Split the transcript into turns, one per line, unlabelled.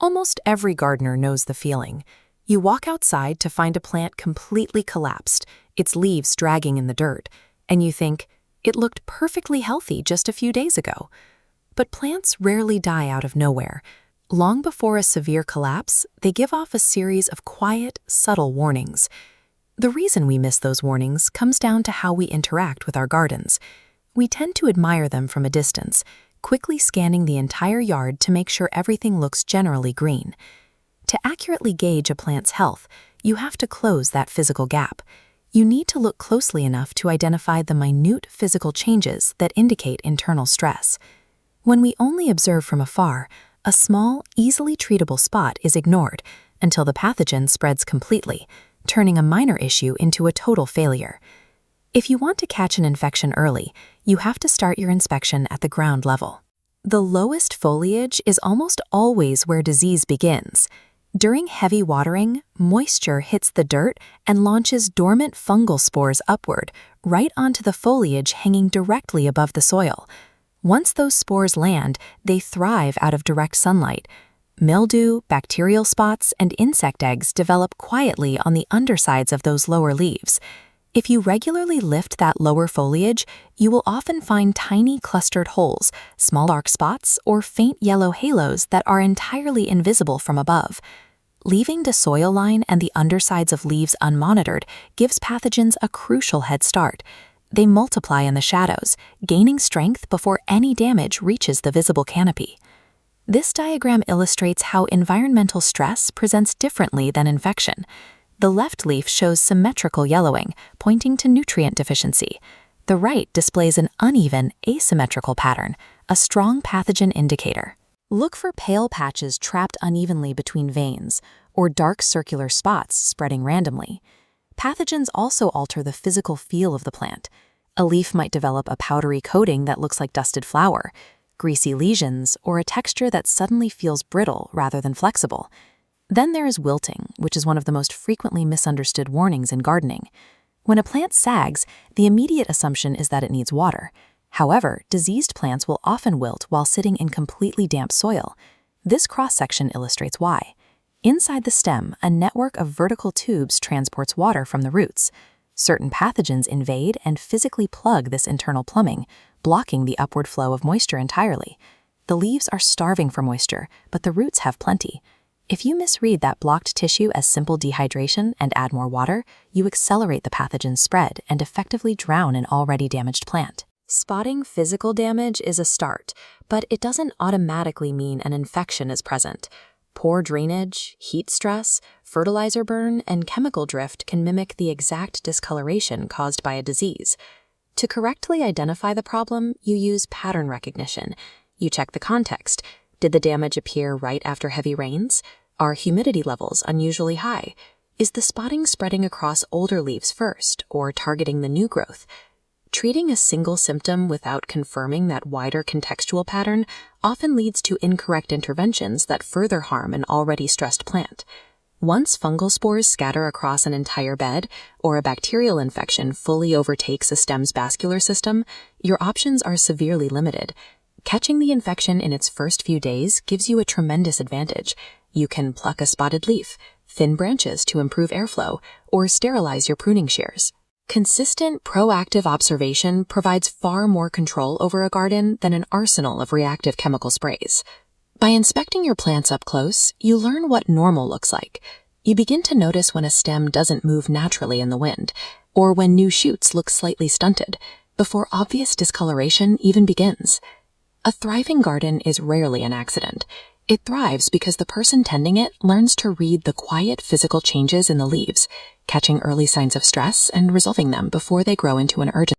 Almost every gardener knows the feeling. You walk outside to find a plant completely collapsed, its leaves dragging in the dirt, and you think, it looked perfectly healthy just a few days ago. But plants rarely die out of nowhere. Long before a severe collapse, they give off a series of quiet, subtle warnings. The reason we miss those warnings comes down to how we interact with our gardens. We tend to admire them from a distance, quickly scanning the entire yard to make sure everything looks generally green. To accurately gauge a plant's health, you have to close that physical gap. You need to look closely enough to identify the minute physical changes that indicate internal stress. When we only observe from afar, a small, easily treatable spot is ignored until the pathogen spreads completely, turning a minor issue into a total failure. If you want to catch an infection early, you have to start your inspection at the ground level. The lowest foliage is almost always where disease begins. During heavy watering, moisture hits the dirt and launches dormant fungal spores upward, right onto the foliage hanging directly above the soil. Once those spores land, they thrive out of direct sunlight. Mildew, bacterial spots, and insect eggs develop quietly on the undersides of those lower leaves. If you regularly lift that lower foliage, you will often find tiny clustered holes, small dark spots, or faint yellow halos that are entirely invisible from above. Leaving the soil line and the undersides of leaves unmonitored gives pathogens a crucial head start. They multiply in the shadows, gaining strength before any damage reaches the visible canopy. This diagram illustrates how environmental stress presents differently than infection. The left leaf shows symmetrical yellowing, pointing to nutrient deficiency. The right displays an uneven, asymmetrical pattern, a strong pathogen indicator. Look for pale patches trapped unevenly between veins, or dark circular spots spreading randomly. Pathogens also alter the physical feel of the plant. A leaf might develop a powdery coating that looks like dusted flour, greasy lesions, or a texture that suddenly feels brittle rather than flexible. Then there is wilting, which is one of the most frequently misunderstood warnings in gardening. When a plant sags, the immediate assumption is that it needs water. However, diseased plants will often wilt while sitting in completely damp soil. This cross-section illustrates why. Inside the stem, a network of vertical tubes transports water from the roots. Certain pathogens invade and physically plug this internal plumbing, blocking the upward flow of moisture entirely. The leaves are starving for moisture, but the roots have plenty. If you misread that blocked tissue as simple dehydration and add more water, you accelerate the pathogen's spread and effectively drown an already damaged plant. Spotting physical damage is a start, but it doesn't automatically mean an infection is present. Poor drainage, heat stress, fertilizer burn, and chemical drift can mimic the exact discoloration caused by a disease. To correctly identify the problem, you use pattern recognition. You check the context. Did the damage appear right after heavy rains? Are humidity levels unusually high? Is the spotting spreading across older leaves first, or targeting the new growth? Treating a single symptom without confirming that wider contextual pattern often leads to incorrect interventions that further harm an already stressed plant. Once fungal spores scatter across an entire bed, or a bacterial infection fully overtakes a stem's vascular system, your options are severely limited. Catching the infection in its first few days gives you a tremendous advantage. You can pluck a spotted leaf, thin branches to improve airflow, or sterilize your pruning shears. Consistent, proactive observation provides far more control over a garden than an arsenal of reactive chemical sprays. By inspecting your plants up close, you learn what normal looks like. You begin to notice when a stem doesn't move naturally in the wind, or when new shoots look slightly stunted, before obvious discoloration even begins. A thriving garden is rarely an accident. It thrives because the person tending it learns to read the quiet physical changes in the leaves, catching early signs of stress and resolving them before they grow into an urgent